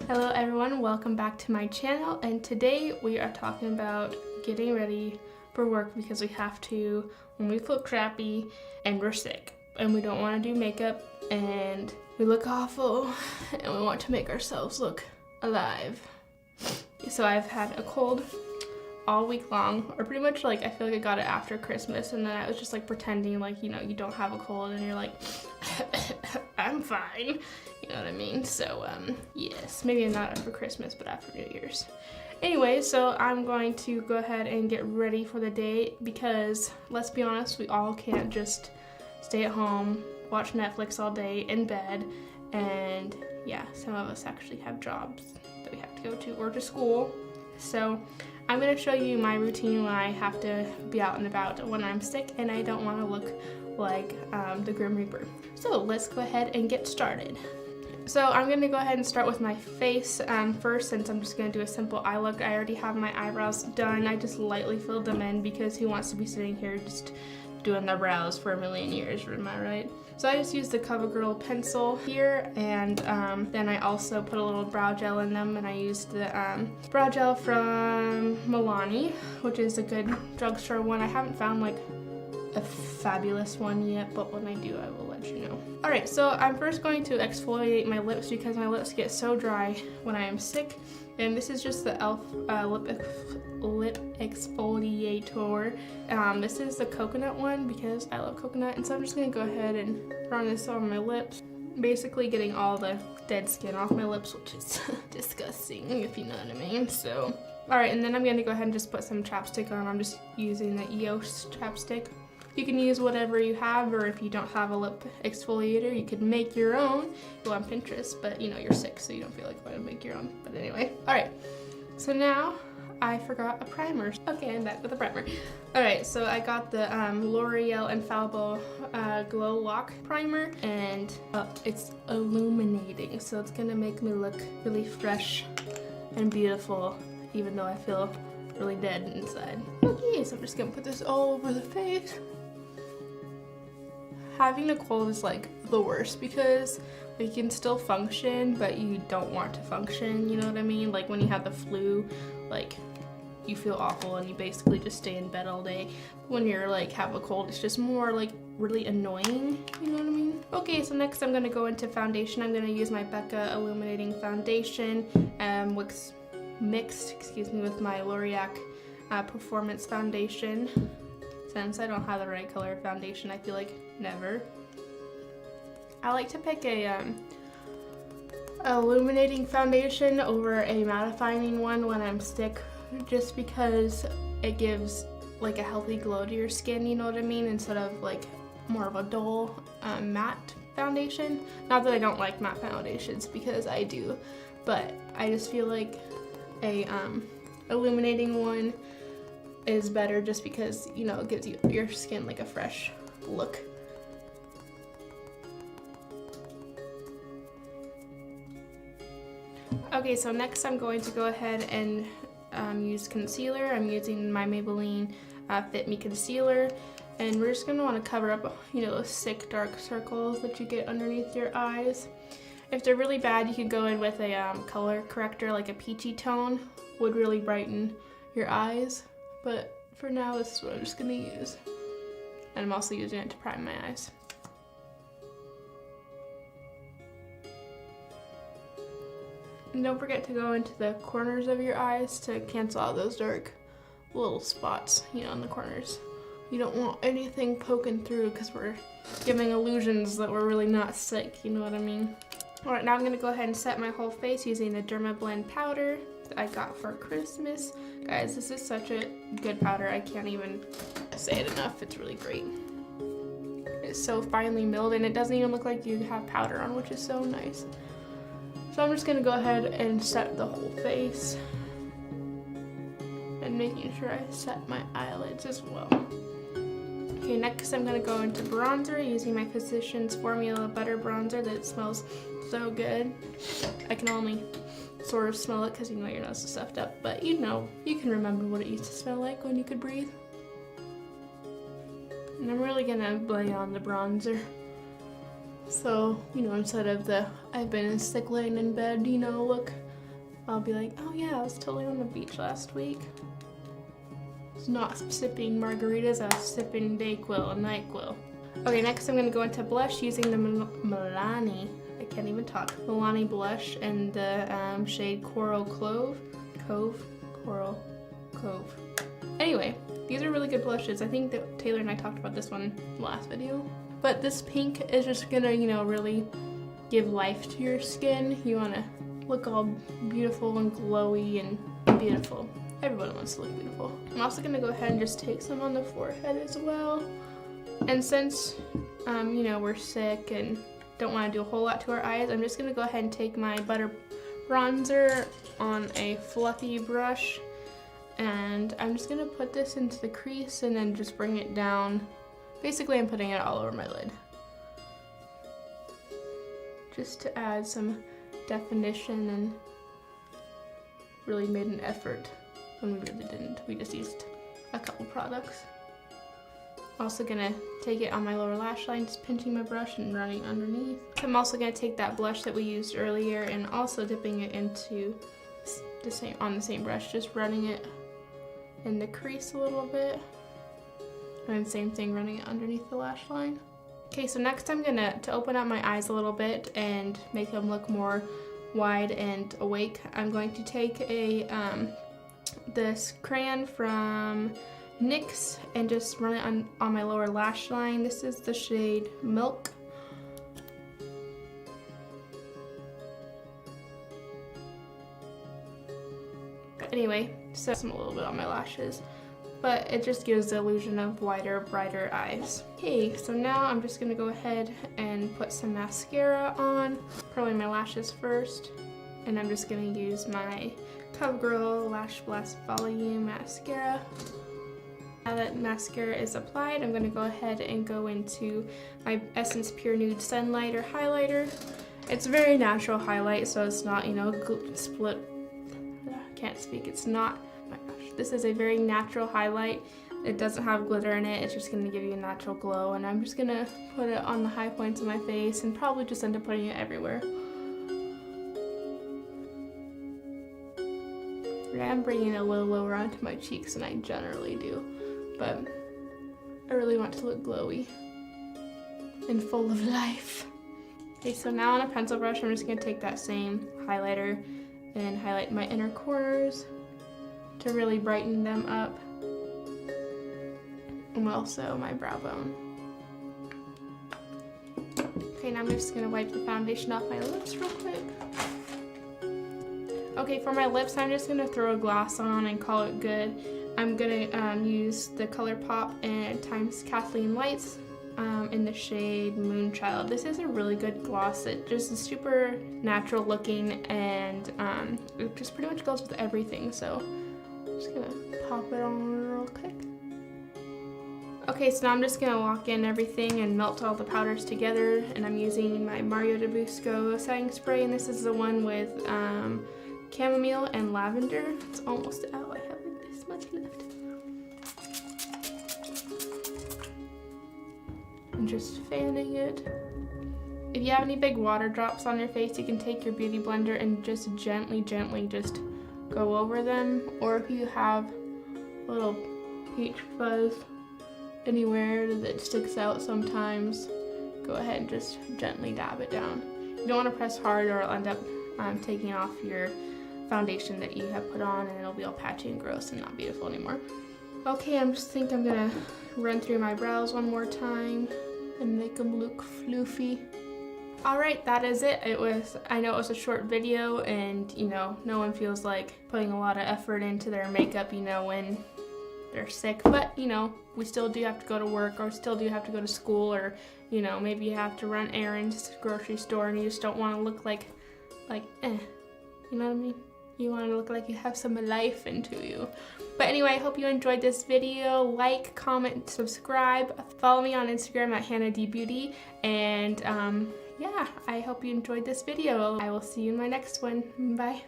Hello everyone, welcome back to my channel, and today we are talking about getting ready for work because we have to when we feel crappy and we're sick and we don't want to do makeup and we look awful and we want to make ourselves look alive. So I've had a cold all week long, or pretty much like I feel like I got it after Christmas, and then I was just like pretending like, you know, you don't have a cold and you're like I'm fine, you know what I mean? So yes, maybe not after Christmas but after New Year's. Anyway, so I'm going to go ahead and get ready for the day because let's be honest, we all can't just stay at home, watch Netflix all day in bed, and yeah, some of us actually have jobs that we have to go to or to school. So I'm going to show you my routine when I have to be out and about when I'm sick and I don't want to look like the Grim Reaper. So let's go ahead and get started. So I'm going to go ahead and start with my face first, since I'm just going to do a simple eye look. I already have my eyebrows done. I just lightly filled them in because who wants to be sitting here just doing their brows for a million years, am I right? So I just used the CoverGirl pencil here, and then I also put a little brow gel in them, and I used the brow gel from Milani, which is a good drugstore one. I haven't found like a fabulous one yet, but when I do, I will let you know. Alright, so I'm first going to exfoliate my lips because my lips get so dry when I am sick, and this is just the e.l.f. Lip exfoliator. This is the coconut one because I love coconut, and so I'm just going to go ahead and run this on my lips, basically getting all the dead skin off my lips, which is disgusting, if you know what I mean. So, alright, and then I'm going to go ahead and just put some chapstick on. I'm just using the EOS chapstick. You can use whatever you have, or if you don't have a lip exfoliator, you could make your own. Go on Pinterest, but you know you're sick, so you don't feel like going to make your own. But anyway, alright, so now I forgot a primer. Okay, I'm back with a primer. Alright, so I got the L'Oreal Infallible Glow Lock Primer, and it's illuminating, so it's gonna make me look really fresh and beautiful, even though I feel really dead inside. Okay, so I'm just gonna put this all over the face. Having a cold is like the worst because you can still function, but you don't want to function, you know what I mean? Like when you have the flu, like you feel awful and you basically just stay in bed all day. When you're like have a cold, it's just more like really annoying, you know what I mean? Okay, so next I'm gonna go into foundation. I'm gonna use my Becca Illuminating Foundation mixed with my L'Oreal Performance Foundation. Since I don't have the right color of foundation, I feel like never. I like to pick a illuminating foundation over a mattifying one when I'm sick, just because it gives like a healthy glow to your skin, you know what I mean, instead of like more of a dull matte foundation. Not that I don't like matte foundations, because I do, but I just feel like a illuminating one is better just because, you know, it gives your skin like a fresh look. Okay, so next I'm going to go ahead and use concealer. I'm using my Maybelline Fit Me Concealer, and we're just going to want to cover up, you know, those sick dark circles that you get underneath your eyes. If they're really bad, you could go in with a color corrector, like a peachy tone, would really brighten your eyes. But for now, this is what I'm just going to use. And I'm also using it to prime my eyes. And don't forget to go into the corners of your eyes to cancel out those dark little spots, you know, in the corners. You don't want anything poking through because we're giving illusions that we're really not sick, you know what I mean? Alright, now I'm going to go ahead and set my whole face using the Dermablend powder that I got for Christmas. Guys, this is such a good powder. I can't even say it enough. It's really great. It's so finely milled, and it doesn't even look like you have powder on, which is so nice. So I'm just going to go ahead and set the whole face, and making sure I set my eyelids as well. Okay, next I'm going to go into bronzer using my Physicians Formula Butter Bronzer that smells so good. I can only sort of smell it because you know your nose is stuffed up, but you know, you can remember what it used to smell like when you could breathe. And I'm really going to lay on the bronzer. So, you know, instead of the I've been sick laying in bed, you know, look, I'll be like, oh yeah, I was totally on the beach last week. I was not sipping margaritas, I was sipping Dayquil and NyQuil. Okay, next I'm gonna go into blush using the Milani, I can't even talk, Milani blush and the shade Coral Coral Cove. Anyway, these are really good blushes. I think that Taylor and I talked about this one last video. But this pink is just gonna, you know, really give life to your skin. You wanna look all beautiful and glowy and beautiful. Everyone wants to look beautiful. I'm also gonna go ahead and just take some on the forehead as well. And since, you know, we're sick and don't wanna do a whole lot to our eyes, I'm just gonna go ahead and take my Butter Bronzer on a fluffy brush. And I'm just gonna put this into the crease and then just bring it down. Basically, I'm putting it all over my lid. Just to add some definition, and really made an effort when we really didn't. We just used a couple products. Also gonna take it on my lower lash line, just pinching my brush and running underneath. I'm also gonna take that blush that we used earlier and also dipping it into on the same brush, just running it in the crease a little bit. And same thing, running it underneath the lash line. Okay, so next I'm to open up my eyes a little bit and make them look more wide and awake, I'm going to take this crayon from NYX and just run it on my lower lash line. This is the shade Milk. But anyway, so a little bit on my lashes, but it just gives the illusion of wider, brighter eyes. Okay, so now I'm just gonna go ahead and put some mascara on, curling my lashes first, and I'm just gonna use my CoverGirl Lash Blast Volume Mascara. Now that mascara is applied, I'm gonna go ahead and go into my Essence Pure Nude Sunlighter Highlighter. It's a very natural highlight, so it's not, you know, split. Can't speak. It's not. Oh my gosh, this is a very natural highlight. It doesn't have glitter in it. It's just gonna give you a natural glow, and I'm just gonna put it on the high points of my face and probably just end up putting it everywhere. I'm bringing it a little lower onto my cheeks than I generally do, but I really want to look glowy and full of life. Okay, so now on a pencil brush, I'm just gonna take that same highlighter and highlight my inner corners to really brighten them up, and also my brow bone. Okay, now I'm just gonna wipe the foundation off my lips real quick. Okay, for my lips, I'm just gonna throw a gloss on and call it good. I'm gonna use the ColourPop and Times Kathleen Lights in the shade Moonchild. This is a really good gloss. It just is super natural looking, and it just pretty much goes with everything. So I'm just gonna pop it on real quick. Okay, so now I'm just gonna lock in everything and melt all the powders together, and I'm using my Mario Dabusco setting spray, and this is the one with chamomile and lavender. It's almost out. I have like this much left. And just fanning it. If you have any big water drops on your face, you can take your beauty blender and just gently just go over them. Or if you have a little peach fuzz anywhere that sticks out sometimes, go ahead and just gently dab it down. You don't want to press hard or it'll end up taking off your foundation that you have put on, and it'll be all patchy and gross and not beautiful anymore. Okay, I'm gonna run through my brows one more time and make them look floofy. Alright, that is it. I know it was a short video, and you know, no one feels like putting a lot of effort into their makeup, you know, when they're sick, but you know, we still do have to go to work, or still do have to go to school, or you know, maybe you have to run errands to the grocery store and you just don't want to look like you know what I mean? You want to look like you have some life into you. But anyway, I hope you enjoyed this video. Like, comment, subscribe. Follow me on Instagram at HannahDBeauty. And yeah, I hope you enjoyed this video. I will see you in my next one. Bye.